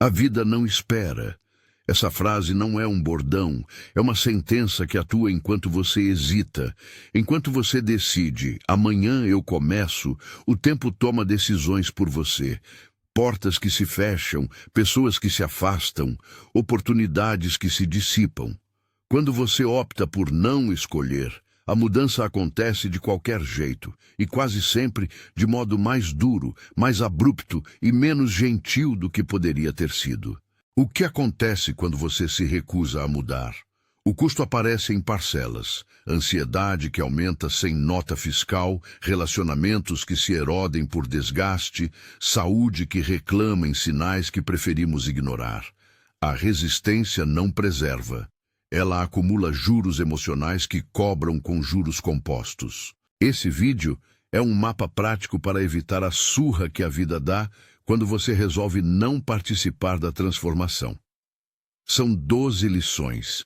A vida não espera. Essa frase não é um bordão, é uma sentença que atua enquanto você hesita. Enquanto você decide, amanhã eu começo, o tempo toma decisões por você. Portas que se fecham, pessoas que se afastam, oportunidades que se dissipam. Quando você opta por não escolher, a mudança acontece de qualquer jeito, e quase sempre de modo mais duro, mais abrupto e menos gentil do que poderia ter sido. O que acontece quando você se recusa a mudar? O custo aparece em parcelas, ansiedade que aumenta sem nota fiscal, relacionamentos que se erodem por desgaste, saúde que reclama em sinais que preferimos ignorar. A resistência não preserva. Ela acumula juros emocionais que cobram com juros compostos. Esse vídeo é um mapa prático para evitar a surra que a vida dá quando você resolve não participar da transformação. São 12 lições,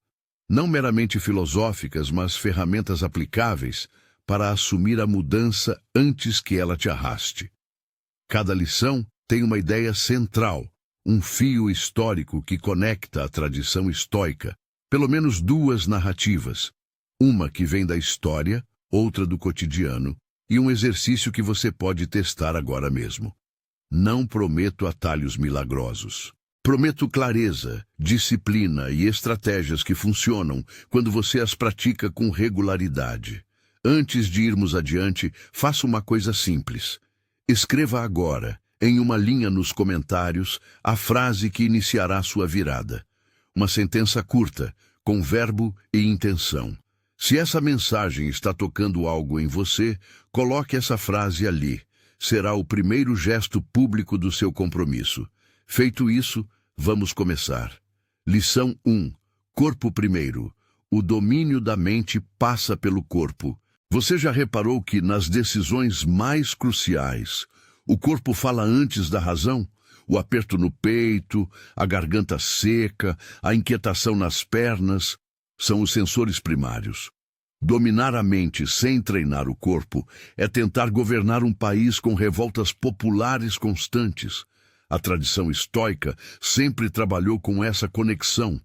não meramente filosóficas, mas ferramentas aplicáveis para assumir a mudança antes que ela te arraste. Cada lição tem uma ideia central, um fio histórico que conecta a tradição estoica, pelo menos duas narrativas, uma que vem da história, outra do cotidiano, e um exercício que você pode testar agora mesmo. Não prometo atalhos milagrosos. Prometo clareza, disciplina e estratégias que funcionam quando você as pratica com regularidade. Antes de irmos adiante, faça uma coisa simples. Escreva agora, em uma linha nos comentários, a frase que iniciará sua virada. Uma sentença curta, com verbo e intenção. Se essa mensagem está tocando algo em você, coloque essa frase ali. Será o primeiro gesto público do seu compromisso. Feito isso, vamos começar. Lição 1. Corpo primeiro. O domínio da mente passa pelo corpo. Você já reparou que nas decisões mais cruciais, o corpo fala antes da razão? O aperto no peito, a garganta seca, a inquietação nas pernas, são os sensores primários. Dominar a mente sem treinar o corpo é tentar governar um país com revoltas populares constantes. A tradição estoica sempre trabalhou com essa conexão,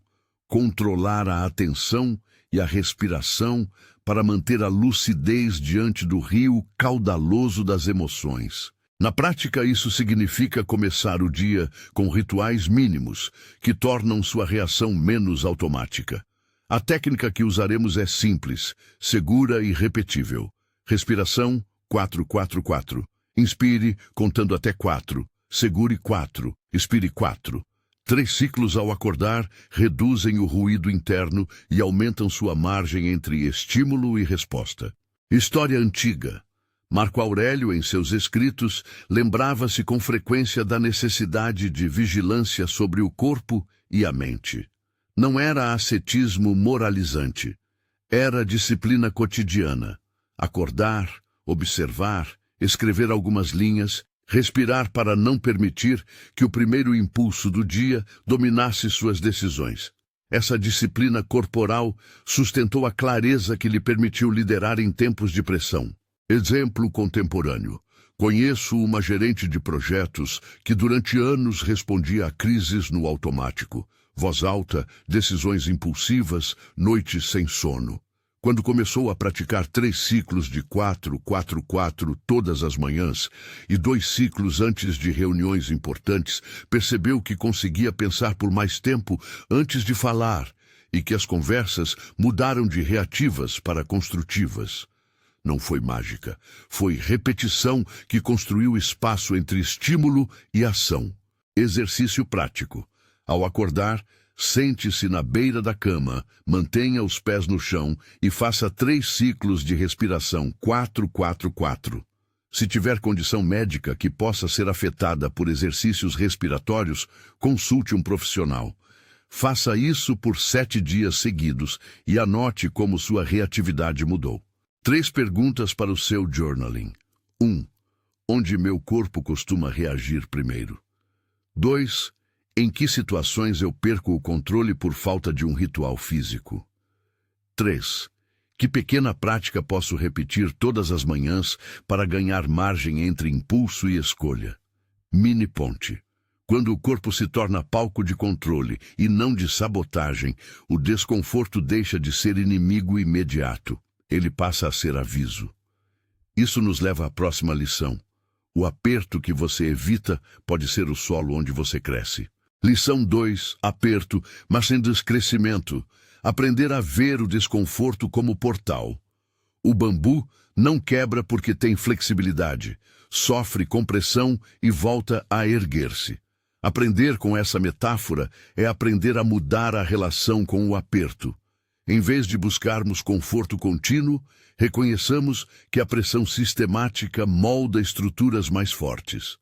controlar a atenção e a respiração para manter a lucidez diante do rio caudaloso das emoções. Na prática, isso significa começar o dia com rituais mínimos que tornam sua reação menos automática. A técnica que usaremos é simples, segura e repetível. Respiração 4-4-4. Inspire, contando até 4. Segure 4. Expire 4. 3 ciclos ao acordar reduzem o ruído interno e aumentam sua margem entre estímulo e resposta. História antiga. Marco Aurélio, em seus escritos, lembrava-se com frequência da necessidade de vigilância sobre o corpo e a mente. Não era ascetismo moralizante. Era disciplina cotidiana. Acordar, observar, escrever algumas linhas, respirar para não permitir que o primeiro impulso do dia dominasse suas decisões. Essa disciplina corporal sustentou a clareza que lhe permitiu liderar em tempos de pressão. Exemplo contemporâneo. Conheço uma gerente de projetos que durante anos respondia a crises no automático. Voz alta, decisões impulsivas, noites sem sono. Quando começou a praticar 3 ciclos de 4-4-4 todas as manhãs e 2 ciclos antes de reuniões importantes, percebeu que conseguia pensar por mais tempo antes de falar e que as conversas mudaram de reativas para construtivas. Não foi mágica, foi repetição que construiu espaço entre estímulo e ação. Exercício prático. Ao acordar, sente-se na beira da cama, mantenha os pés no chão e faça 3 ciclos de respiração 4-4-4. Se tiver condição médica que possa ser afetada por exercícios respiratórios, consulte um profissional. Faça isso por 7 dias seguidos e anote como sua reatividade mudou. 3 perguntas para o seu journaling. 1. Onde meu corpo costuma reagir primeiro? 2. Em que situações eu perco o controle por falta de um ritual físico? 3. Que pequena prática posso repetir todas as manhãs para ganhar margem entre impulso e escolha? Mini ponte. Quando o corpo se torna palco de controle e não de sabotagem, o desconforto deixa de ser inimigo imediato. Ele passa a ser aviso. Isso nos leva à próxima lição. O aperto que você evita pode ser o solo onde você cresce. Lição 2. Aperto, mas sem descrescimento. Aprender a ver o desconforto como portal. O bambu não quebra porque tem flexibilidade. Sofre compressão e volta a erguer-se. Aprender com essa metáfora é aprender a mudar a relação com o aperto. Em vez de buscarmos conforto contínuo, reconheçamos que a pressão sistemática molda estruturas mais fortes.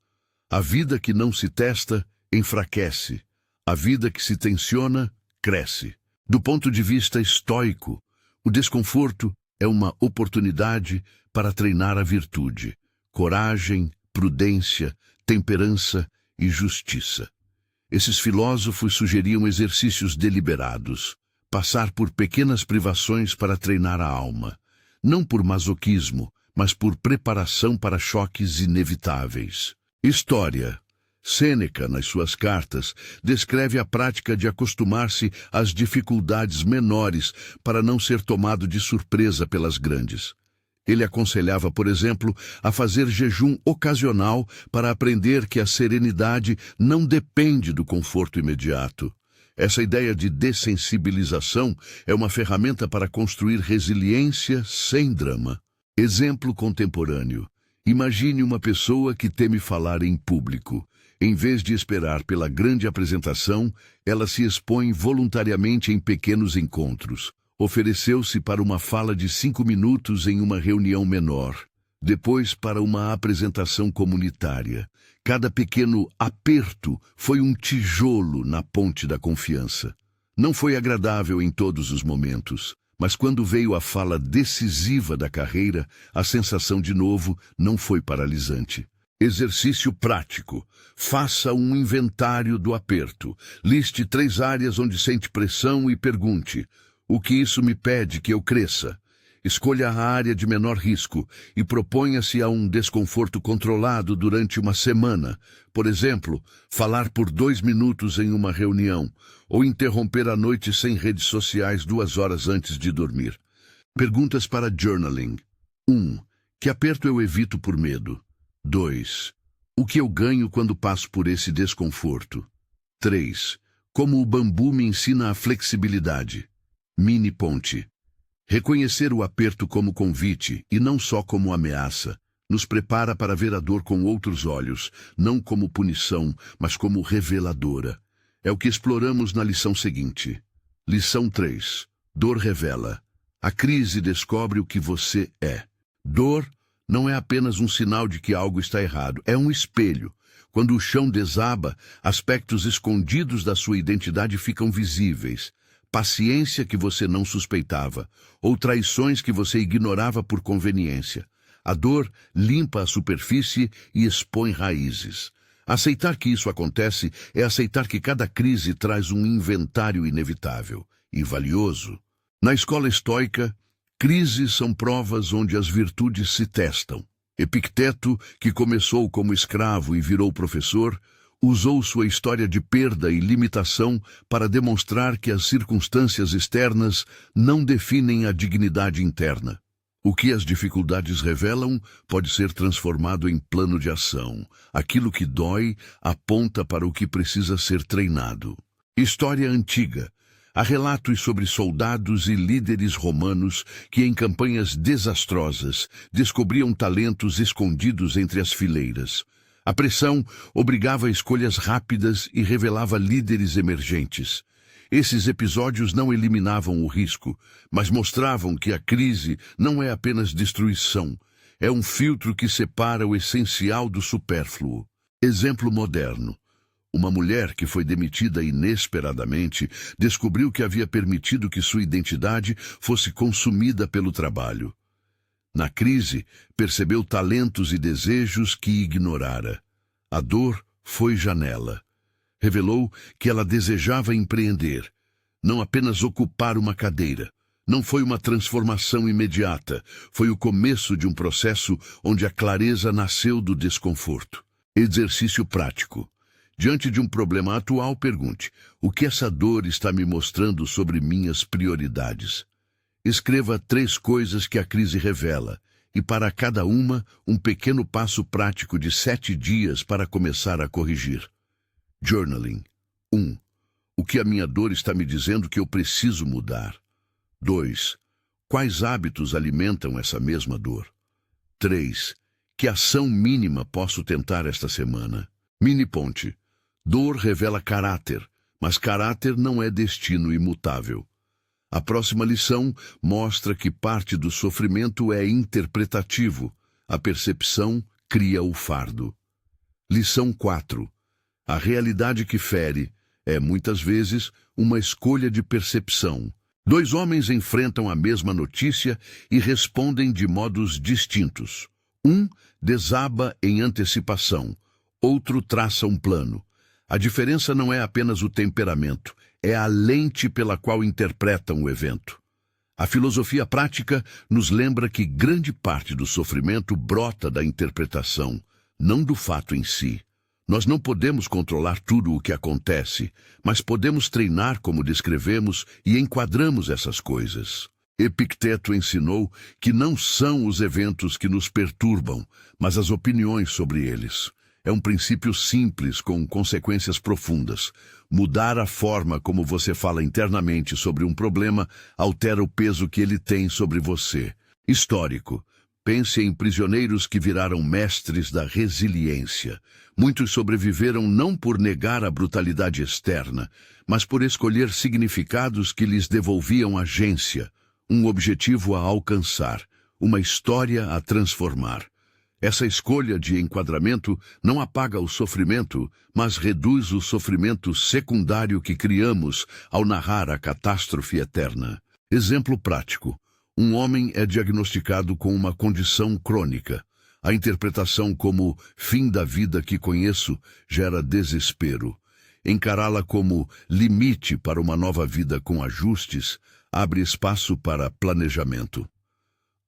A vida que não se testa, enfraquece. A vida que se tensiona, cresce. Do ponto de vista estoico, o desconforto é uma oportunidade para treinar a virtude, coragem, prudência, temperança e justiça. Esses filósofos sugeriam exercícios deliberados, passar por pequenas privações para treinar a alma, não por masoquismo, mas por preparação para choques inevitáveis. História. Sêneca, nas suas cartas, descreve a prática de acostumar-se às dificuldades menores para não ser tomado de surpresa pelas grandes. Ele aconselhava, por exemplo, a fazer jejum ocasional para aprender que a serenidade não depende do conforto imediato. Essa ideia de dessensibilização é uma ferramenta para construir resiliência sem drama. Exemplo contemporâneo. Imagine uma pessoa que teme falar em público. Em vez de esperar pela grande apresentação, ela se expõe voluntariamente em pequenos encontros. Ofereceu-se para uma fala de 5 minutos em uma reunião menor, depois para uma apresentação comunitária. Cada pequeno aperto foi um tijolo na ponte da confiança. Não foi agradável em todos os momentos, mas quando veio a fala decisiva da carreira, a sensação de novo não foi paralisante. Exercício prático. Faça um inventário do aperto. Liste 3 áreas onde sente pressão e pergunte: o que isso me pede que eu cresça? Escolha a área de menor risco e proponha-se a um desconforto controlado durante uma semana. Por exemplo, falar por 2 minutos em uma reunião ou interromper a noite sem redes sociais 2 horas antes de dormir. Perguntas para journaling. 1. Que aperto eu evito por medo? 2. O que eu ganho quando passo por esse desconforto? 3. Como o bambu me ensina a flexibilidade? Mini ponte. Reconhecer o aperto como convite e não só como ameaça nos prepara para ver a dor com outros olhos, não como punição, mas como reveladora. É o que exploramos na lição seguinte. Lição 3. Dor revela. A crise descobre o que você é. Dor não é apenas um sinal de que algo está errado, é um espelho. Quando o chão desaba, aspectos escondidos da sua identidade ficam visíveis. Paciência que você não suspeitava, ou traições que você ignorava por conveniência. A dor limpa a superfície e expõe raízes. Aceitar que isso acontece é aceitar que cada crise traz um inventário inevitável e valioso. Na escola estoica, crises são provas onde as virtudes se testam. Epicteto, que começou como escravo e virou professor, usou sua história de perda e limitação para demonstrar que as circunstâncias externas não definem a dignidade interna. O que as dificuldades revelam pode ser transformado em plano de ação. Aquilo que dói aponta para o que precisa ser treinado. História antiga. Há relatos sobre soldados e líderes romanos que, em campanhas desastrosas, descobriam talentos escondidos entre as fileiras. A pressão obrigava a escolhas rápidas e revelava líderes emergentes. Esses episódios não eliminavam o risco, mas mostravam que a crise não é apenas destruição, é um filtro que separa o essencial do supérfluo. Exemplo moderno. Uma mulher que foi demitida inesperadamente descobriu que havia permitido que sua identidade fosse consumida pelo trabalho. Na crise, percebeu talentos e desejos que ignorara. A dor foi janela. Revelou que ela desejava empreender, não apenas ocupar uma cadeira. Não foi uma transformação imediata, foi o começo de um processo onde a clareza nasceu do desconforto. Exercício prático. Diante de um problema atual, pergunte: o que essa dor está me mostrando sobre minhas prioridades? Escreva 3 coisas que a crise revela, e para cada uma, um pequeno passo prático de 7 dias para começar a corrigir. Journaling. 1. O que a minha dor está me dizendo que eu preciso mudar? 2. Quais hábitos alimentam essa mesma dor? 3. Que ação mínima posso tentar esta semana? Mini ponte. Dor revela caráter, mas caráter não é destino imutável. A próxima lição mostra que parte do sofrimento é interpretativo. A percepção cria o fardo. Lição 4. A realidade que fere é, muitas vezes, uma escolha de percepção. 2 homens enfrentam a mesma notícia e respondem de modos distintos. Um desaba em antecipação, outro traça um plano. A diferença não é apenas o temperamento, é a lente pela qual interpretam o evento. A filosofia prática nos lembra que grande parte do sofrimento brota da interpretação, não do fato em si. Nós não podemos controlar tudo o que acontece, mas podemos treinar como descrevemos e enquadramos essas coisas. Epicteto ensinou que não são os eventos que nos perturbam, mas as opiniões sobre eles. É um princípio simples com consequências profundas. Mudar a forma como você fala internamente sobre um problema altera o peso que ele tem sobre você. Histórico. Pense em prisioneiros que viraram mestres da resiliência. Muitos sobreviveram não por negar a brutalidade externa, mas por escolher significados que lhes devolviam agência, um objetivo a alcançar, uma história a transformar. Essa escolha de enquadramento não apaga o sofrimento, mas reduz o sofrimento secundário que criamos ao narrar a catástrofe eterna. Exemplo prático. Um homem é diagnosticado com uma condição crônica. A interpretação como fim da vida que conheço gera desespero. Encará-la como limite para uma nova vida com ajustes abre espaço para planejamento.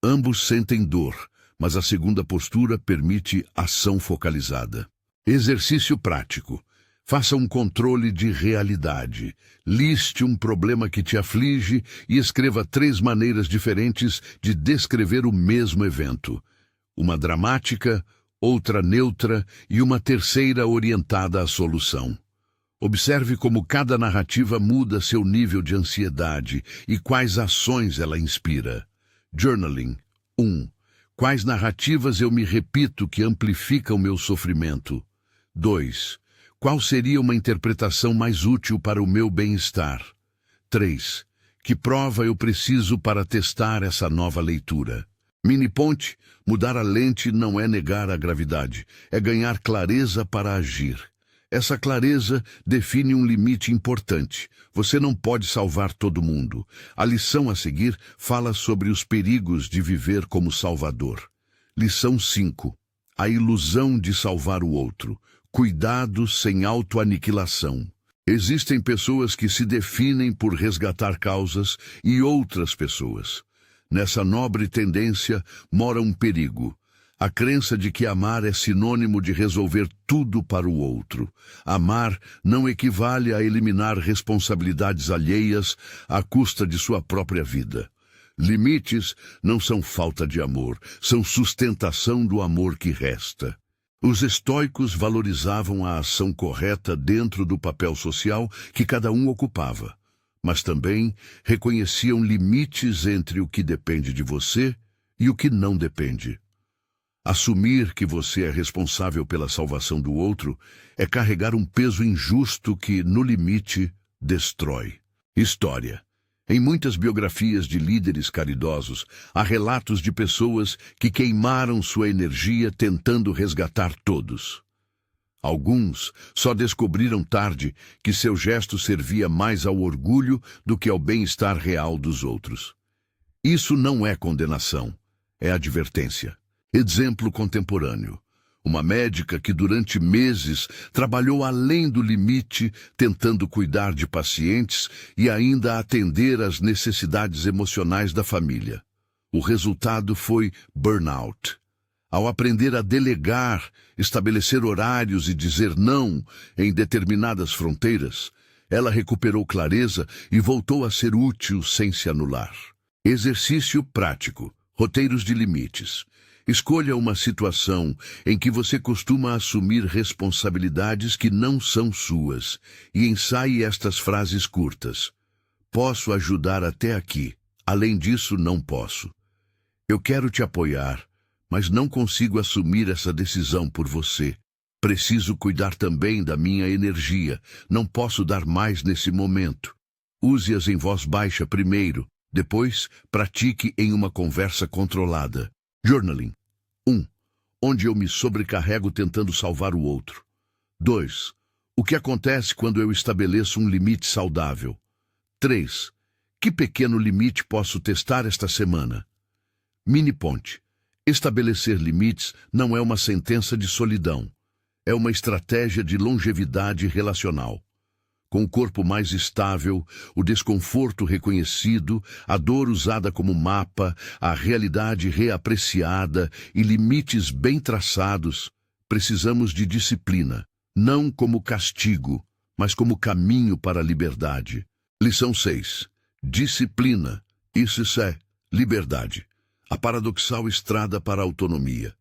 Ambos sentem dor, mas a segunda postura permite ação focalizada. Exercício prático. Faça um controle de realidade. Liste um problema que te aflige e escreva 3 maneiras diferentes de descrever o mesmo evento. Uma dramática, outra neutra e uma terceira orientada à solução. Observe como cada narrativa muda seu nível de ansiedade e quais ações ela inspira. Journaling. 1. Quais narrativas eu me repito que amplificam meu sofrimento? 2. Qual seria uma interpretação mais útil para o meu bem-estar? 3. Que prova eu preciso para testar essa nova leitura? Mini ponte, mudar a lente não é negar a gravidade, é ganhar clareza para agir. Essa clareza define um limite importante. Você não pode salvar todo mundo. A lição a seguir fala sobre os perigos de viver como salvador. Lição 5. A ilusão de salvar o outro. Cuidado sem autoaniquilação. Existem pessoas que se definem por resgatar causas e outras pessoas. Nessa nobre tendência mora um perigo. A crença de que amar é sinônimo de resolver tudo para o outro. Amar não equivale a eliminar responsabilidades alheias à custa de sua própria vida. Limites não são falta de amor, são sustentação do amor que resta. Os estoicos valorizavam a ação correta dentro do papel social que cada um ocupava, mas também reconheciam limites entre o que depende de você e o que não depende. Assumir que você é responsável pela salvação do outro é carregar um peso injusto que, no limite, destrói. História. Em muitas biografias de líderes caridosos, há relatos de pessoas que queimaram sua energia tentando resgatar todos. Alguns só descobriram tarde que seu gesto servia mais ao orgulho do que ao bem-estar real dos outros. Isso não é condenação, é advertência. Exemplo contemporâneo. Uma médica que durante meses trabalhou além do limite, tentando cuidar de pacientes e ainda atender às necessidades emocionais da família. O resultado foi burnout. Ao aprender a delegar, estabelecer horários e dizer não em determinadas fronteiras, ela recuperou clareza e voltou a ser útil sem se anular. Exercício prático. Roteiros de limites. Escolha uma situação em que você costuma assumir responsabilidades que não são suas e ensaie estas frases curtas. Posso ajudar até aqui. Além disso, não posso. Eu quero te apoiar, mas não consigo assumir essa decisão por você. Preciso cuidar também da minha energia. Não posso dar mais nesse momento. Use-as em voz baixa primeiro. Depois, pratique em uma conversa controlada. Journaling. 1. Onde eu me sobrecarrego tentando salvar o outro. 2. O que acontece quando eu estabeleço um limite saudável? 3. Que pequeno limite posso testar esta semana? Mini ponte. Estabelecer limites não é uma sentença de solidão. É uma estratégia de longevidade relacional. Com o corpo mais estável, o desconforto reconhecido, a dor usada como mapa, a realidade reapreciada e limites bem traçados, precisamos de disciplina, não como castigo, mas como caminho para a liberdade. Lição 6. Disciplina. Isso é liberdade. A paradoxal estrada para a autonomia.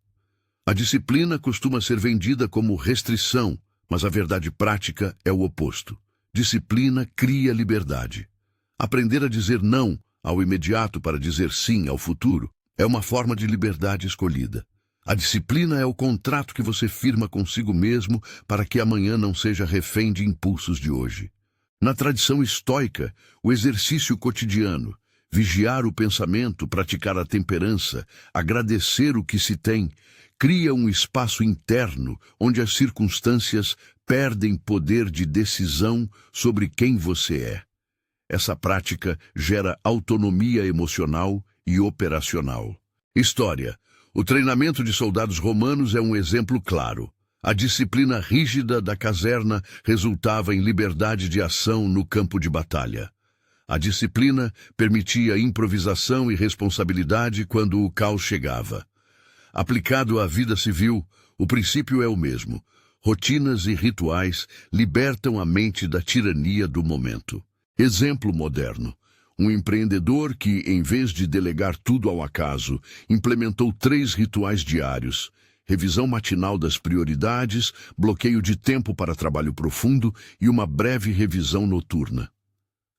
A disciplina costuma ser vendida como restrição, mas a verdade prática é o oposto. Disciplina cria liberdade. Aprender a dizer não ao imediato para dizer sim ao futuro é uma forma de liberdade escolhida. A disciplina é o contrato que você firma consigo mesmo para que amanhã não seja refém de impulsos de hoje. Na tradição estoica, o exercício cotidiano, vigiar o pensamento, praticar a temperança, agradecer o que se tem, cria um espaço interno onde as circunstâncias perdem poder de decisão sobre quem você é. Essa prática gera autonomia emocional e operacional. História. O treinamento de soldados romanos é um exemplo claro. A disciplina rígida da caserna resultava em liberdade de ação no campo de batalha. A disciplina permitia improvisação e responsabilidade quando o caos chegava. Aplicado à vida civil, o princípio é o mesmo. Rotinas e rituais libertam a mente da tirania do momento. Exemplo moderno. Um empreendedor que, em vez de delegar tudo ao acaso, implementou 3 rituais diários: revisão matinal das prioridades, bloqueio de tempo para trabalho profundo e uma breve revisão noturna.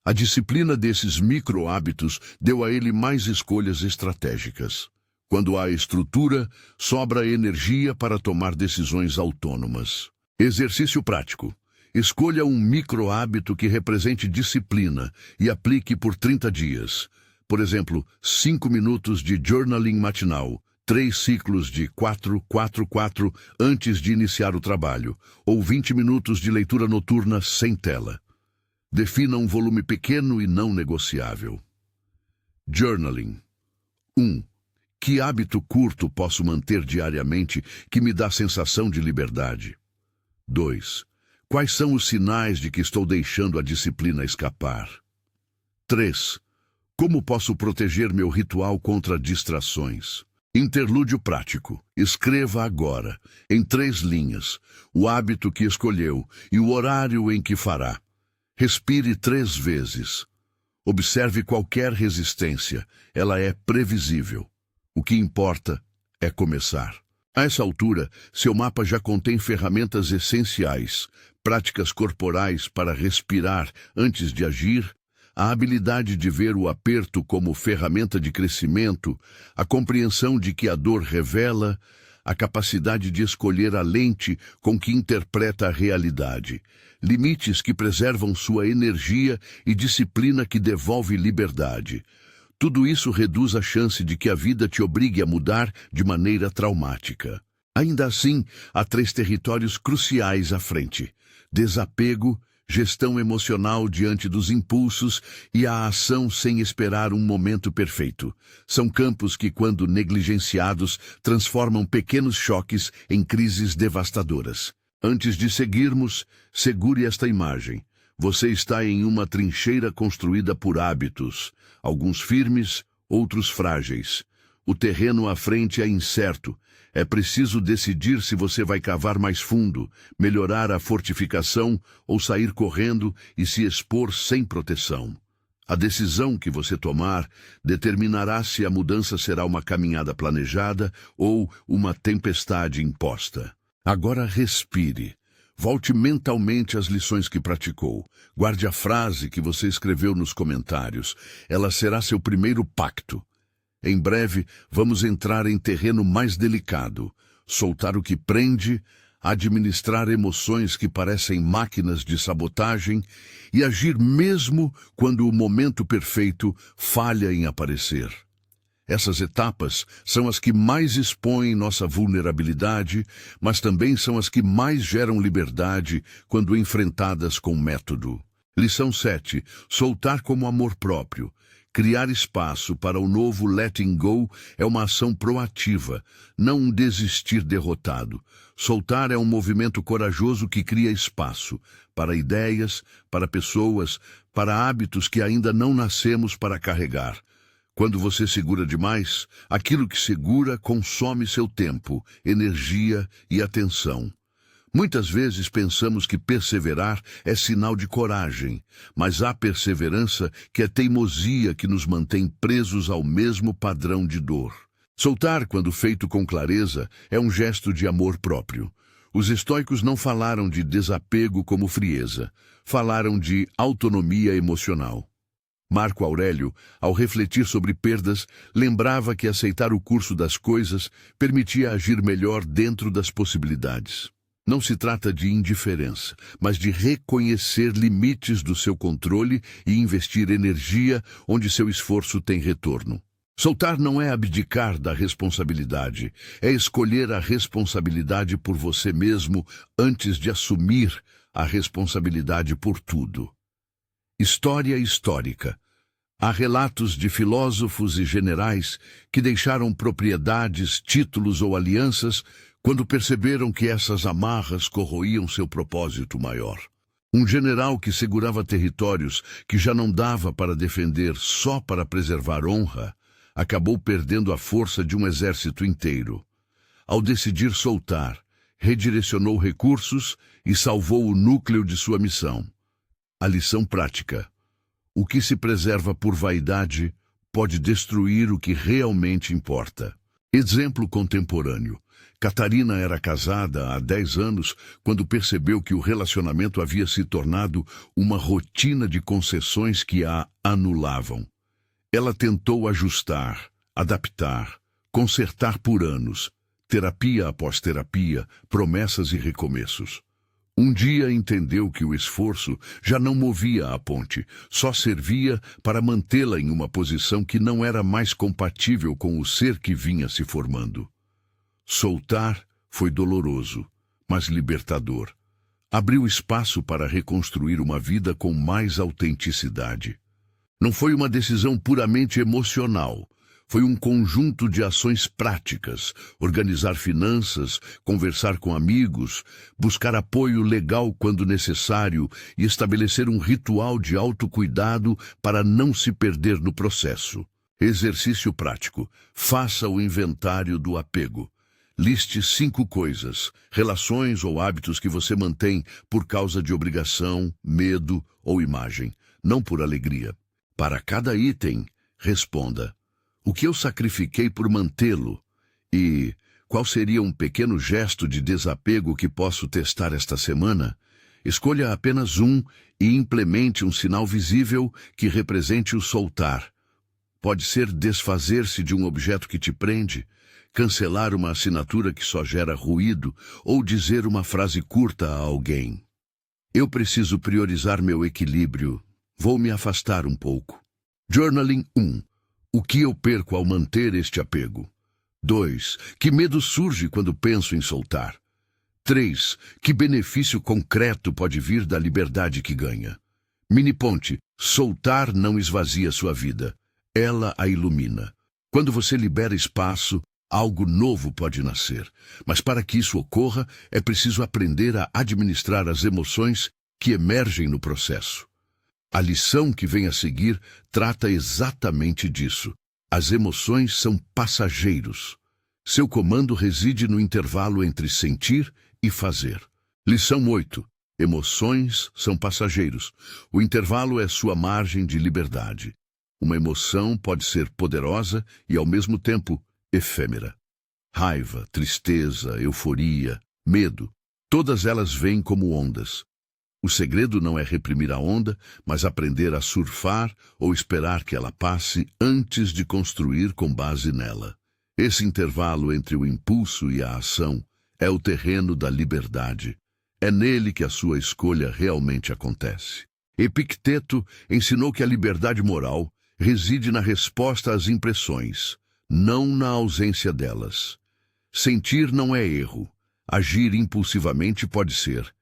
A disciplina desses micro-hábitos deu a ele mais escolhas estratégicas. Quando há estrutura, sobra energia para tomar decisões autônomas. Exercício prático. Escolha um micro-hábito que represente disciplina e aplique por 30 dias. Por exemplo, 5 minutos de journaling matinal, 3 ciclos de 4-4-4 antes de iniciar o trabalho, ou 20 minutos de leitura noturna sem tela. Defina um volume pequeno e não negociável. Journaling. 1. Que hábito curto posso manter diariamente que me dá sensação de liberdade? 2. Quais são os sinais de que estou deixando a disciplina escapar? 3. Como posso proteger meu ritual contra distrações? Interlúdio prático. Escreva agora, em 3 linhas, o hábito que escolheu e o horário em que fará. Respire 3 vezes. Observe qualquer resistência, ela é previsível. O que importa é começar. A essa altura, seu mapa já contém ferramentas essenciais, práticas corporais para respirar antes de agir, a habilidade de ver o aperto como ferramenta de crescimento, a compreensão de que a dor revela, a capacidade de escolher a lente com que interpreta a realidade, limites que preservam sua energia e disciplina que devolve liberdade. Tudo isso reduz a chance de que a vida te obrigue a mudar de maneira traumática. Ainda assim, há 3 territórios cruciais à frente: desapego, gestão emocional diante dos impulsos e a ação sem esperar um momento perfeito. São campos que, quando negligenciados, transformam pequenos choques em crises devastadoras. Antes de seguirmos, segure esta imagem. Você está em uma trincheira construída por hábitos, alguns firmes, outros frágeis. O terreno à frente é incerto. É preciso decidir se você vai cavar mais fundo, melhorar a fortificação ou sair correndo e se expor sem proteção. A decisão que você tomar determinará se a mudança será uma caminhada planejada ou uma tempestade imposta. Agora respire. Volte mentalmente às lições que praticou. Guarde a frase que você escreveu nos comentários. Ela será seu primeiro pacto. Em breve, vamos entrar em terreno mais delicado. Soltar o que prende, administrar emoções que parecem máquinas de sabotagem e agir mesmo quando o momento perfeito falha em aparecer. Essas etapas são as que mais expõem nossa vulnerabilidade, mas também são as que mais geram liberdade quando enfrentadas com método. Lição 7. Soltar como amor próprio. Criar espaço para o novo letting go é uma ação proativa, não um desistir derrotado. Soltar é um movimento corajoso que cria espaço para ideias, para pessoas, para hábitos que ainda não nascemos para carregar. Quando você segura demais, aquilo que segura consome seu tempo, energia e atenção. Muitas vezes pensamos que perseverar é sinal de coragem, mas há perseverança que é teimosia que nos mantém presos ao mesmo padrão de dor. Soltar, quando feito com clareza, é um gesto de amor próprio. Os estoicos não falaram de desapego como frieza, falaram de autonomia emocional. Marco Aurélio, ao refletir sobre perdas, lembrava que aceitar o curso das coisas permitia agir melhor dentro das possibilidades. Não se trata de indiferença, mas de reconhecer limites do seu controle e investir energia onde seu esforço tem retorno. Soltar não é abdicar da responsabilidade, é escolher a responsabilidade por você mesmo antes de assumir a responsabilidade por tudo. História histórica. Há relatos de filósofos e generais que deixaram propriedades, títulos ou alianças quando perceberam que essas amarras corroíam seu propósito maior. Um general que segurava territórios que já não dava para defender só para preservar honra, acabou perdendo a força de um exército inteiro. Ao decidir soltar, redirecionou recursos e salvou o núcleo de sua missão. A lição prática. O que se preserva por vaidade pode destruir o que realmente importa. Exemplo contemporâneo. Catarina era casada há 10 anos quando percebeu que o relacionamento havia se tornado uma rotina de concessões que a anulavam. Ela tentou ajustar, adaptar, consertar por anos, terapia após terapia, promessas e recomeços. Um dia entendeu que o esforço já não movia a ponte, só servia para mantê-la em uma posição que não era mais compatível com o ser que vinha se formando. Soltar foi doloroso, mas libertador. Abriu espaço para reconstruir uma vida com mais autenticidade. Não foi uma decisão puramente emocional. Foi um conjunto de ações práticas, organizar finanças, conversar com amigos, buscar apoio legal quando necessário e estabelecer um ritual de autocuidado para não se perder no processo. Exercício prático. Faça o inventário do apego. Liste 5 coisas, relações ou hábitos que você mantém por causa de obrigação, medo ou imagem, não por alegria. Para cada item, responda: o que eu sacrifiquei por mantê-lo? E qual seria um pequeno gesto de desapego que posso testar esta semana? Escolha apenas um e implemente um sinal visível que represente o soltar. Pode ser desfazer-se de um objeto que te prende, cancelar uma assinatura que só gera ruído ou dizer uma frase curta a alguém. Eu preciso priorizar meu equilíbrio. Vou me afastar um pouco. Journaling 1. O que eu perco ao manter este apego? 2. Que medo surge quando penso em soltar? 3. Que benefício concreto pode vir da liberdade que ganha? Miniponte. Soltar não esvazia sua vida. Ela a ilumina. Quando você libera espaço, algo novo pode nascer. Mas para que isso ocorra, é preciso aprender a administrar as emoções que emergem no processo. A lição que vem a seguir trata exatamente disso. As emoções são passageiros. Seu comando reside no intervalo entre sentir e fazer. Lição 8. Emoções são passageiros. O intervalo é sua margem de liberdade. Uma emoção pode ser poderosa e, ao mesmo tempo, efêmera. Raiva, tristeza, euforia, medo, todas elas vêm como ondas. O segredo não é reprimir a onda, mas aprender a surfar ou esperar que ela passe antes de construir com base nela. Esse intervalo entre o impulso e a ação é o terreno da liberdade. É nele que a sua escolha realmente acontece. Epicteto ensinou que a liberdade moral reside na resposta às impressões, não na ausência delas. Sentir não é erro. Agir impulsivamente pode ser.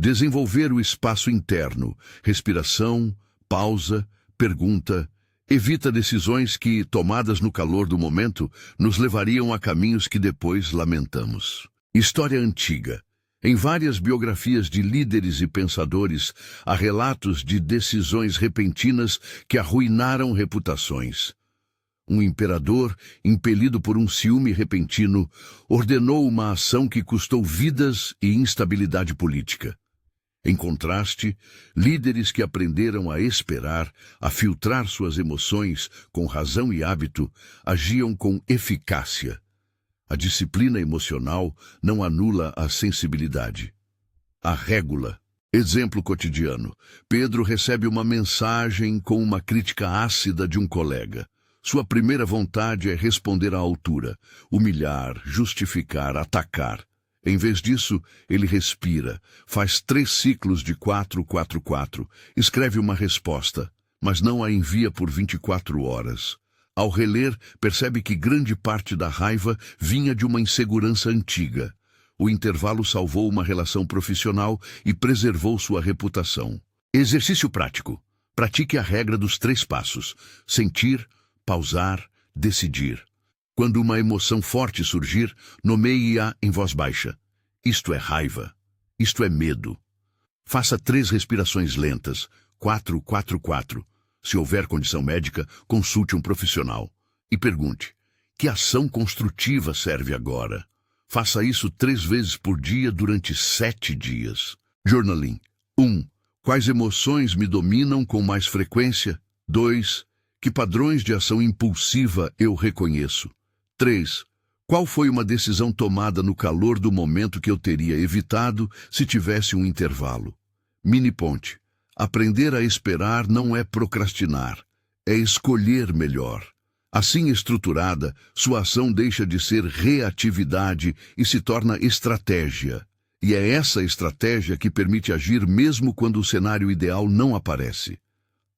Desenvolver o espaço interno, respiração, pausa, pergunta, evita decisões que, tomadas no calor do momento, nos levariam a caminhos que depois lamentamos. História antiga. Em várias biografias de líderes e pensadores, há relatos de decisões repentinas que arruinaram reputações. Um imperador, impelido por um ciúme repentino, ordenou uma ação que custou vidas e instabilidade política. Em contraste, líderes que aprenderam a esperar, a filtrar suas emoções com razão e hábito, agiam com eficácia. A disciplina emocional não anula a sensibilidade. A régula. Exemplo cotidiano. Pedro recebe uma mensagem com uma crítica ácida de um colega. Sua primeira vontade é responder à altura, humilhar, justificar, atacar. Em vez disso, ele respira, faz 3 ciclos de 4-4-4, escreve uma resposta, mas não a envia por 24 horas. Ao reler, percebe que grande parte da raiva vinha de uma insegurança antiga. O intervalo salvou uma relação profissional e preservou sua reputação. Exercício prático. Pratique a regra dos 3 passos. Sentir, pausar, decidir. Quando uma emoção forte surgir, nomeie-a em voz baixa. Isto é raiva. Isto é medo. Faça 3 respirações lentas, 4-4-4. Se houver condição médica, consulte um profissional. E pergunte, que ação construtiva serve agora? Faça isso 3 vezes por dia durante 7 dias. Journaling. 1. Quais emoções me dominam com mais frequência? 2. Que padrões de ação impulsiva eu reconheço? 3. Qual foi uma decisão tomada no calor do momento que eu teria evitado se tivesse um intervalo? Mini ponte. Aprender a esperar não é procrastinar, é escolher melhor. Assim estruturada, sua ação deixa de ser reatividade e se torna estratégia. E é essa estratégia que permite agir mesmo quando o cenário ideal não aparece.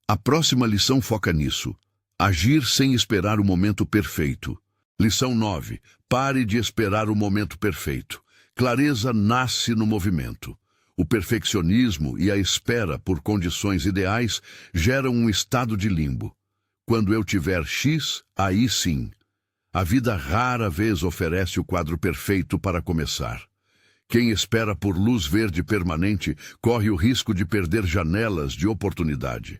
A próxima lição foca nisso. Agir sem esperar o momento perfeito. Lição 9. Pare de esperar o momento perfeito. Clareza nasce no movimento. O perfeccionismo e a espera por condições ideais geram um estado de limbo. Quando eu tiver X, aí sim. A vida rara vez oferece o quadro perfeito para começar. Quem espera por luz verde permanente corre o risco de perder janelas de oportunidade.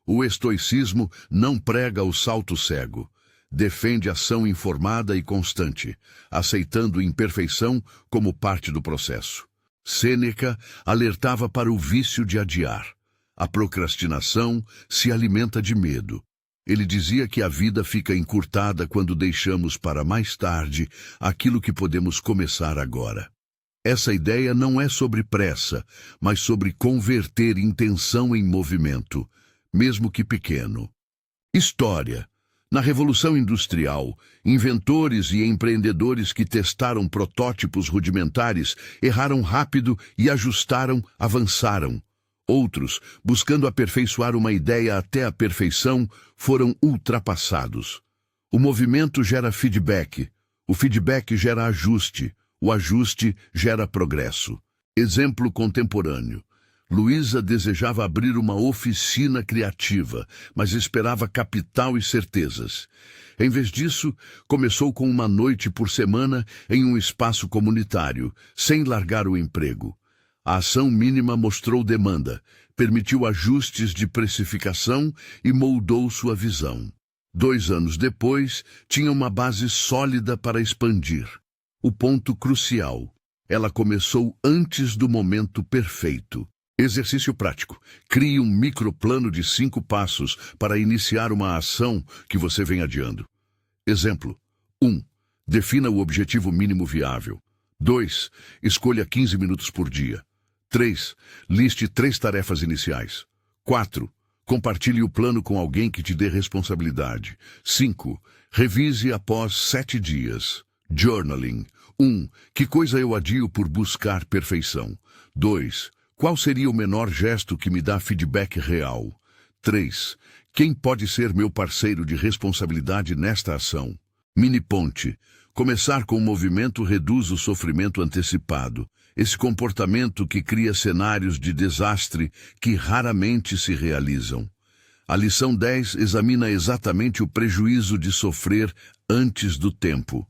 O estoicismo não prega o salto cego. Defende ação informada e constante, aceitando imperfeição como parte do processo. Sêneca alertava para o vício de adiar. A procrastinação se alimenta de medo. Ele dizia que a vida fica encurtada quando deixamos para mais tarde aquilo que podemos começar agora. Essa ideia não é sobre pressa, mas sobre converter intenção em movimento, mesmo que pequeno. História. Na Revolução Industrial, inventores e empreendedores que testaram protótipos rudimentares erraram rápido e ajustaram, avançaram. Outros, buscando aperfeiçoar uma ideia até a perfeição, foram ultrapassados. O movimento gera feedback, o feedback gera ajuste, o ajuste gera progresso. Exemplo contemporâneo. Luísa desejava abrir uma oficina criativa, mas esperava capital e certezas. Em vez disso, começou com uma noite por semana em um espaço comunitário, sem largar o emprego. A ação mínima mostrou demanda, permitiu ajustes de precificação e moldou sua visão. 2 anos depois, tinha uma base sólida para expandir. O ponto crucial: ela começou antes do momento perfeito. Exercício prático. Crie um microplano de 5 passos para iniciar uma ação que você vem adiando. Exemplo: 1. Defina o objetivo mínimo viável. 2. Escolha 15 minutos por dia. 3. Liste 3 tarefas iniciais. 4. Compartilhe o plano com alguém que te dê responsabilidade. 5. Revise após 7 dias. Journaling. 1. Que coisa eu adio por buscar perfeição? 2. Qual seria o menor gesto que me dá feedback real? 3. Quem pode ser meu parceiro de responsabilidade nesta ação? Mini ponte. Começar com o movimento reduz o sofrimento antecipado. Esse comportamento que cria cenários de desastre que raramente se realizam. A lição 10 examina exatamente o prejuízo de sofrer antes do tempo.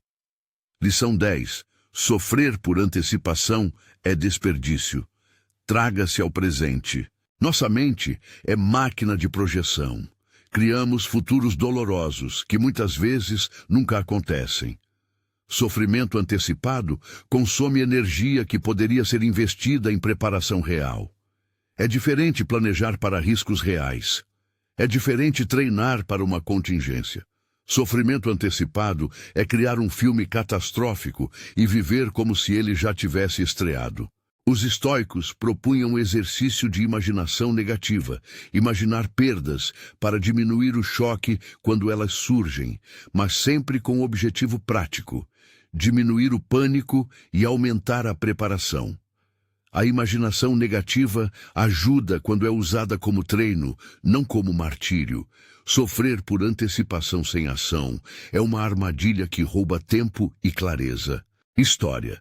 Lição 10. Sofrer por antecipação é desperdício. Traga-se ao presente. Nossa mente é máquina de projeção. Criamos futuros dolorosos que muitas vezes nunca acontecem. Sofrimento antecipado consome energia que poderia ser investida em preparação real. É diferente planejar para riscos reais. É diferente treinar para uma contingência. Sofrimento antecipado é criar um filme catastrófico e viver como se ele já tivesse estreado. Os estoicos propunham um exercício de imaginação negativa, imaginar perdas para diminuir o choque quando elas surgem, mas sempre com o objetivo prático: diminuir o pânico e aumentar a preparação. A imaginação negativa ajuda quando é usada como treino, não como martírio. Sofrer por antecipação sem ação é uma armadilha que rouba tempo e clareza. História.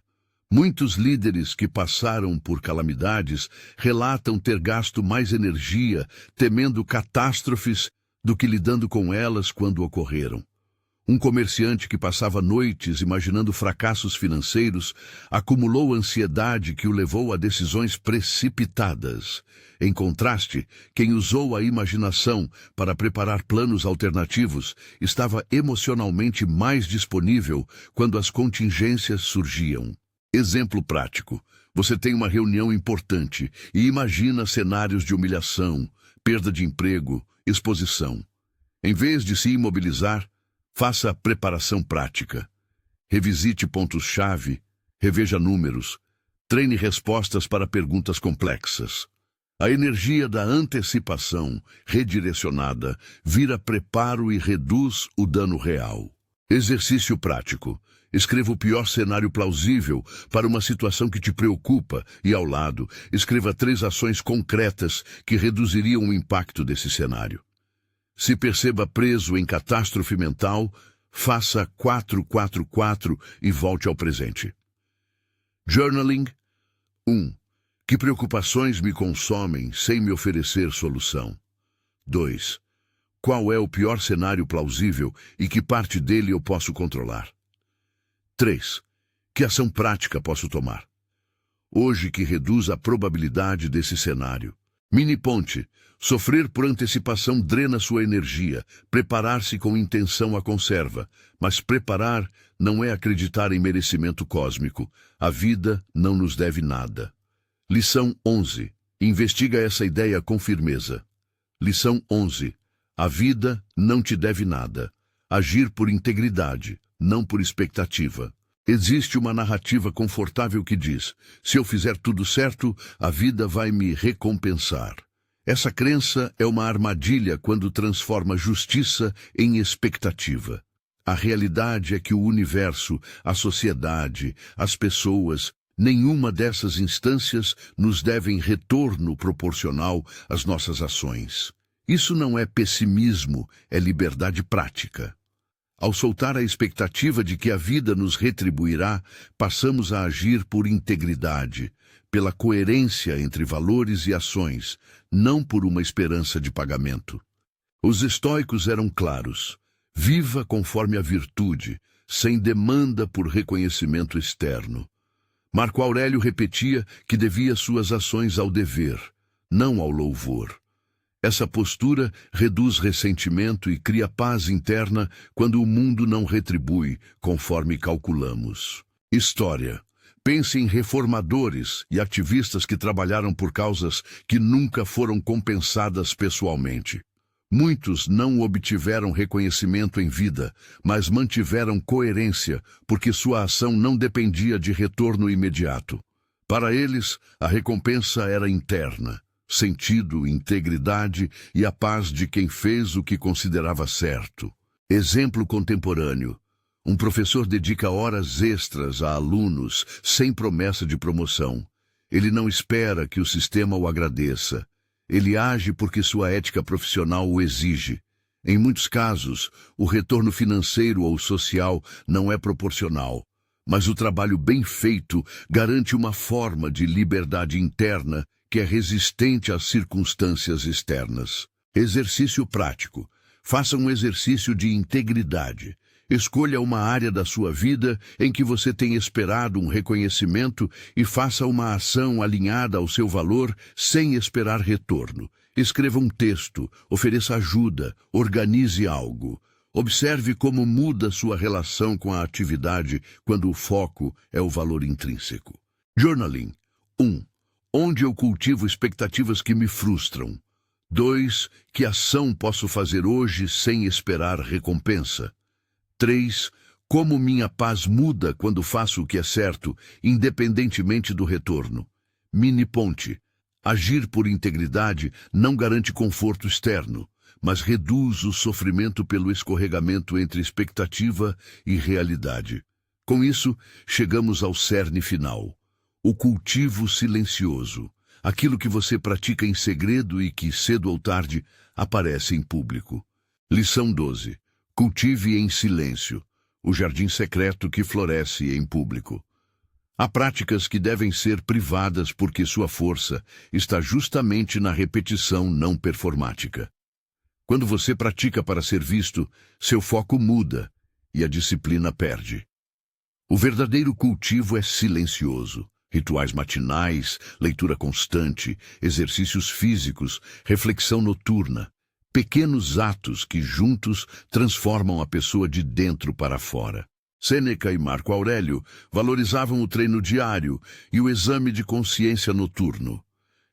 Muitos líderes que passaram por calamidades relatam ter gasto mais energia temendo catástrofes do que lidando com elas quando ocorreram. Um comerciante que passava noites imaginando fracassos financeiros acumulou ansiedade que o levou a decisões precipitadas. Em contraste, quem usou a imaginação para preparar planos alternativos estava emocionalmente mais disponível quando as contingências surgiam. Exemplo prático. Você tem uma reunião importante e imagina cenários de humilhação, perda de emprego, exposição. Em vez de se imobilizar, faça a preparação prática. Revisite pontos-chave, reveja números, treine respostas para perguntas complexas. A energia da antecipação, redirecionada, vira preparo e reduz o dano real. Exercício prático. Escreva o pior cenário plausível para uma situação que te preocupa e, ao lado, escreva 3 ações concretas que reduziriam o impacto desse cenário. Se perceba preso em catástrofe mental, faça 4-4-4 e volte ao presente. Journaling. 1. Que preocupações me consomem sem me oferecer solução? 2. Qual é o pior cenário plausível e que parte dele eu posso controlar? 3. Que ação prática posso tomar hoje que reduz a probabilidade desse cenário? Mini ponte. Sofrer por antecipação drena sua energia. Preparar-se com intenção a conserva. Mas preparar não é acreditar em merecimento cósmico. A vida não nos deve nada. Lição 11. Investiga essa ideia com firmeza. Lição 11. A vida não te deve nada. Agir por integridade, não por expectativa. Existe uma narrativa confortável que diz: se eu fizer tudo certo, a vida vai me recompensar. Essa crença é uma armadilha quando transforma justiça em expectativa. A realidade é que o universo, a sociedade, as pessoas, nenhuma dessas instâncias nos devem retorno proporcional às nossas ações. Isso não é pessimismo, é liberdade prática. Ao soltar a expectativa de que a vida nos retribuirá, passamos a agir por integridade, pela coerência entre valores e ações, não por uma esperança de pagamento. Os estoicos eram claros: viva conforme a virtude, sem demanda por reconhecimento externo. Marco Aurélio repetia que devia suas ações ao dever, não ao louvor. Essa postura reduz ressentimento e cria paz interna quando o mundo não retribui conforme calculamos. História. Pense em reformadores e ativistas que trabalharam por causas que nunca foram compensadas pessoalmente. Muitos não obtiveram reconhecimento em vida, mas mantiveram coerência porque sua ação não dependia de retorno imediato. Para eles, a recompensa era interna, sentido, integridade e a paz de quem fez o que considerava certo. Exemplo contemporâneo. Um professor dedica horas extras a alunos sem promessa de promoção. Ele não espera que o sistema o agradeça. Ele age porque sua ética profissional o exige. Em muitos casos, o retorno financeiro ou social não é proporcional, mas o trabalho bem feito garante uma forma de liberdade interna que é resistente às circunstâncias externas. Exercício prático. Faça um exercício de integridade. Escolha uma área da sua vida em que você tem esperado um reconhecimento e faça uma ação alinhada ao seu valor sem esperar retorno. Escreva um texto, ofereça ajuda, organize algo. Observe como muda sua relação com a atividade quando o foco é o valor intrínseco. Journaling. 1. Onde eu cultivo expectativas que me frustram. 2. Que ação posso fazer hoje sem esperar recompensa? 3. Como minha paz muda quando faço o que é certo, independentemente do retorno. Mini ponte. Agir por integridade não garante conforto externo, mas reduz o sofrimento pelo escorregamento entre expectativa e realidade. Com isso, chegamos ao cerne final. O cultivo silencioso. Aquilo que você pratica em segredo e que, cedo ou tarde, aparece em público. Lição 12. Cultive em silêncio, o jardim secreto que floresce em público. Há práticas que devem ser privadas porque sua força está justamente na repetição não performática. Quando você pratica para ser visto, seu foco muda e a disciplina perde. O verdadeiro cultivo é silencioso. Rituais matinais, leitura constante, exercícios físicos, reflexão noturna. Pequenos atos que juntos transformam a pessoa de dentro para fora. Sêneca e Marco Aurélio valorizavam o treino diário e o exame de consciência noturno.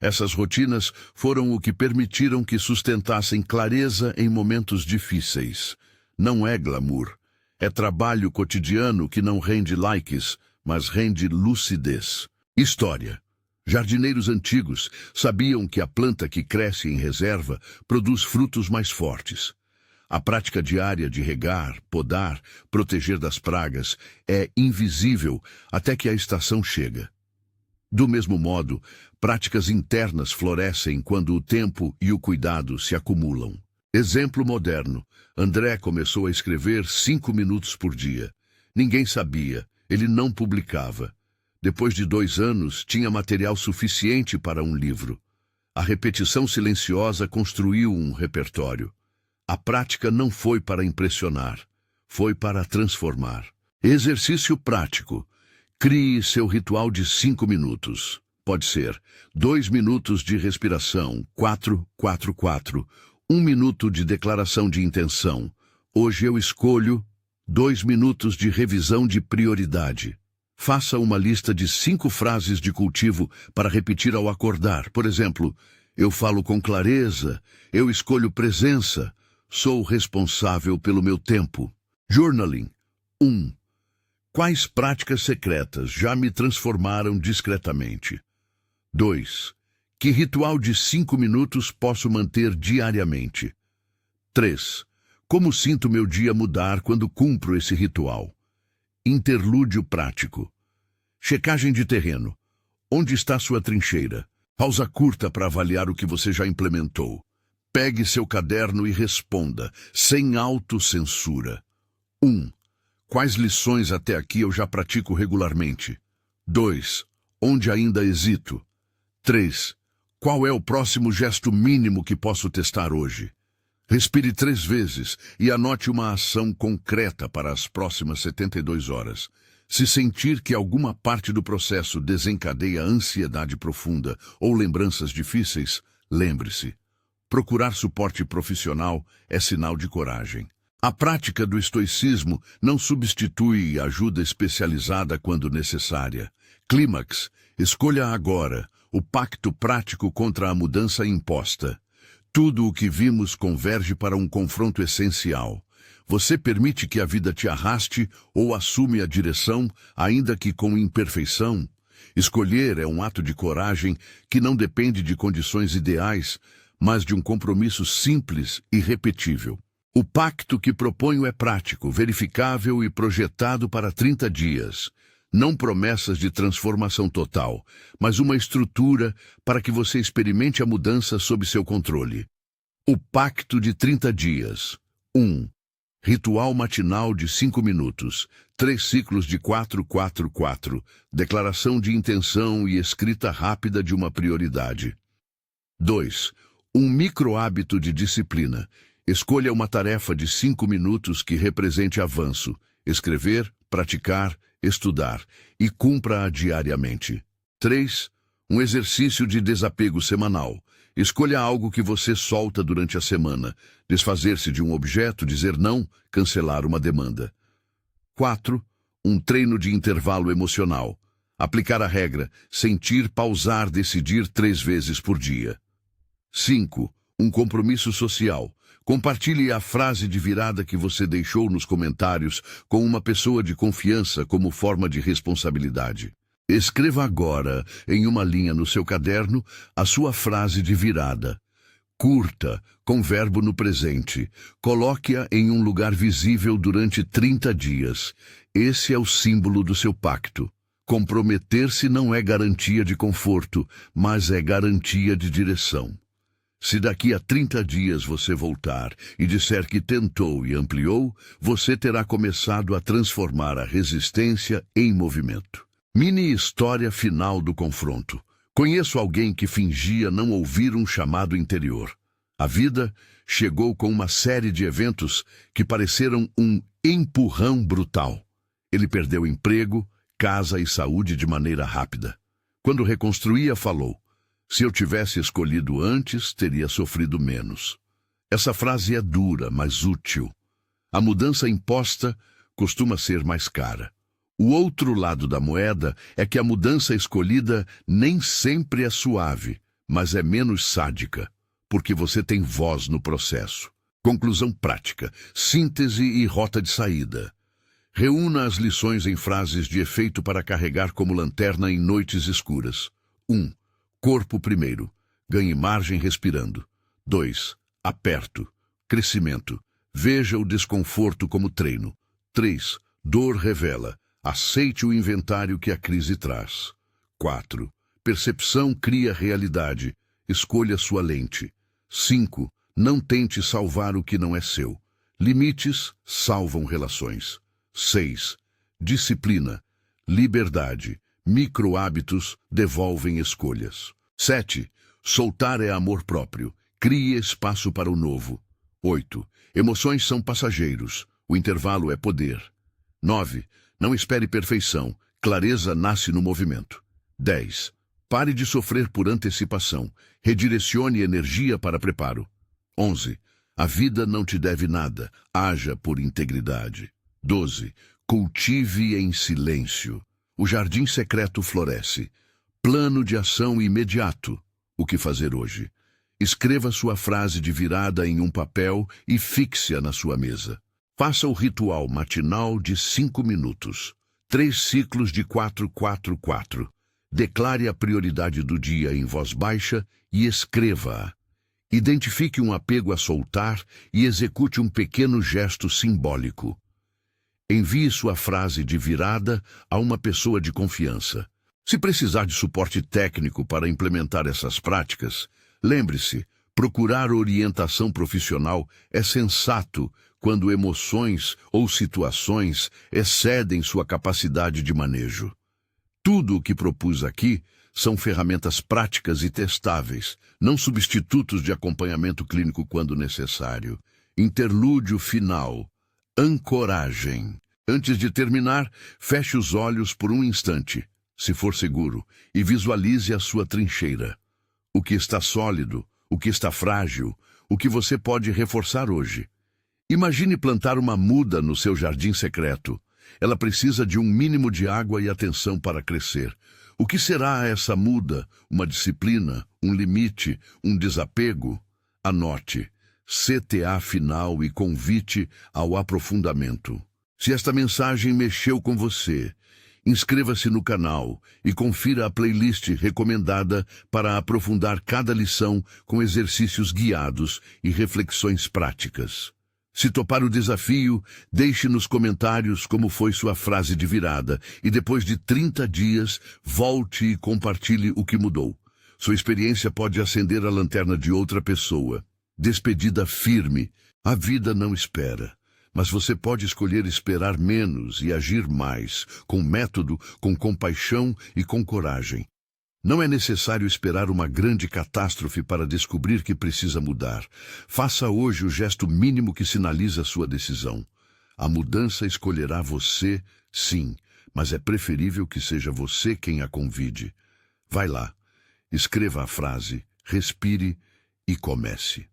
Essas rotinas foram o que permitiram que sustentassem clareza em momentos difíceis. Não é glamour. É trabalho cotidiano que não rende likes, mas rende lucidez. História. Jardineiros antigos sabiam que a planta que cresce em reserva produz frutos mais fortes. A prática diária de regar, podar, proteger das pragas é invisível até que a estação chega. Do mesmo modo, práticas internas florescem quando o tempo e o cuidado se acumulam. Exemplo moderno. André começou a escrever 5 minutos por dia. Ninguém sabia, ele não publicava. Depois de 2 anos, tinha material suficiente para um livro. A repetição silenciosa construiu um repertório. A prática não foi para impressionar, foi para transformar. Exercício prático. Crie seu ritual de 5 minutos. Pode ser 2 minutos de respiração, 4-4-4, 1 minuto de declaração de intenção. Hoje eu escolho 2 minutos de revisão de prioridade. Faça uma lista de 5 frases de cultivo para repetir ao acordar. Por exemplo, eu falo com clareza, eu escolho presença, sou responsável pelo meu tempo. Journaling. 1. Quais práticas secretas já me transformaram discretamente? 2. Que ritual de 5 minutos posso manter diariamente? 3. Como sinto meu dia mudar quando cumpro esse ritual? Interlúdio prático. Checagem de terreno. Onde está sua trincheira? Pausa curta para avaliar o que você já implementou. Pegue seu caderno e responda, sem autocensura. 1. Quais lições até aqui eu já pratico regularmente? 2. Onde ainda hesito? 3. Qual é o próximo gesto mínimo que posso testar hoje? Respire 3 vezes e anote uma ação concreta para as próximas 72 horas. Se sentir que alguma parte do processo desencadeia ansiedade profunda ou lembranças difíceis, lembre-se. Procurar suporte profissional é sinal de coragem. A prática do estoicismo não substitui ajuda especializada quando necessária. Clímax, escolha agora o pacto prático contra a mudança imposta. Tudo o que vimos converge para um confronto essencial. Você permite que a vida te arraste ou assume a direção, ainda que com imperfeição? Escolher é um ato de coragem que não depende de condições ideais, mas de um compromisso simples e repetível. O pacto que proponho é prático, verificável e projetado para 30 dias. Não promessas de transformação total, mas uma estrutura para que você experimente a mudança sob seu controle. O pacto de 30 dias. 1. Ritual matinal de 5 minutos. 3 ciclos de 4-4-4. Declaração de intenção e escrita rápida de uma prioridade. 2. Um micro-hábito de disciplina. Escolha uma tarefa de 5 minutos que represente avanço. Escrever, praticar, estudar e cumpra-a diariamente. 3. Um exercício de desapego semanal. Escolha algo que você solta durante a semana. Desfazer-se de um objeto, dizer não, cancelar uma demanda. 4. Um treino de intervalo emocional. Aplicar a regra, sentir, pausar, decidir 3 vezes por dia. 5. Um compromisso social. Compartilhe a frase de virada que você deixou nos comentários com uma pessoa de confiança como forma de responsabilidade. Escreva agora, em uma linha no seu caderno, a sua frase de virada. Curta, com verbo no presente. Coloque-a em um lugar visível durante 30 dias. Esse é o símbolo do seu pacto. Comprometer-se não é garantia de conforto, mas é garantia de direção. Se daqui a 30 dias você voltar e disser que tentou e ampliou, você terá começado a transformar a resistência em movimento. Mini história final do confronto. Conheço alguém que fingia não ouvir um chamado interior. A vida chegou com uma série de eventos que pareceram um empurrão brutal. Ele perdeu emprego, casa e saúde de maneira rápida. Quando reconstruía, falou: "Se eu tivesse escolhido antes, teria sofrido menos." Essa frase é dura, mas útil. A mudança imposta costuma ser mais cara. O outro lado da moeda é que a mudança escolhida nem sempre é suave, mas é menos sádica, porque você tem voz no processo. Conclusão prática, síntese e rota de saída. Reúna as lições em frases de efeito para carregar como lanterna em noites escuras. 1. Corpo primeiro. Ganhe margem respirando. 2. Aperto. Crescimento. Veja o desconforto como treino. 3. Dor revela. Aceite o inventário que a crise traz. 4. Percepção cria realidade. Escolha sua lente. 5. Não tente salvar o que não é seu. Limites salvam relações. 6. Disciplina. Liberdade. Micro-hábitos devolvem escolhas. 7. Soltar é amor próprio. Crie espaço para o novo. 8. Emoções são passageiros. O intervalo é poder. 9. Não espere perfeição. Clareza nasce no movimento. 10. Pare de sofrer por antecipação. Redirecione energia para preparo. 11. A vida não te deve nada. Haja por integridade. 12. Cultive em silêncio. O jardim secreto floresce. Plano de ação imediato. O que fazer hoje? Escreva sua frase de virada em um papel e fixe-a na sua mesa. Faça o ritual matinal de 5 minutos. 3 ciclos de 4-4-4. Declare a prioridade do dia em voz baixa e escreva-a. Identifique um apego a soltar e execute um pequeno gesto simbólico. Envie sua frase de virada a uma pessoa de confiança. Se precisar de suporte técnico para implementar essas práticas, lembre-se, procurar orientação profissional é sensato quando emoções ou situações excedem sua capacidade de manejo. Tudo o que propus aqui são ferramentas práticas e testáveis, não substitutos de acompanhamento clínico quando necessário. Interlúdio final. Ancoragem. Antes de terminar, feche os olhos por um instante, se for seguro, e visualize a sua trincheira. O que está sólido, o que está frágil, o que você pode reforçar hoje. Imagine plantar uma muda no seu jardim secreto. Ela precisa de um mínimo de água e atenção para crescer. O que será essa muda? Uma disciplina? Um limite? Um desapego? Anote. CTA final e convite ao aprofundamento. Se esta mensagem mexeu com você, inscreva-se no canal e confira a playlist recomendada para aprofundar cada lição com exercícios guiados e reflexões práticas. Se topar o desafio, deixe nos comentários como foi sua frase de virada e depois de 30 dias, volte e compartilhe o que mudou. Sua experiência pode acender a lanterna de outra pessoa. Despedida firme. A vida não espera, mas você pode escolher esperar menos e agir mais, com método, com compaixão e com coragem. Não é necessário esperar uma grande catástrofe para descobrir que precisa mudar. Faça hoje o gesto mínimo que sinaliza sua decisão. A mudança escolherá você, sim, mas é preferível que seja você quem a convide. Vai lá, escreva a frase, respire e comece.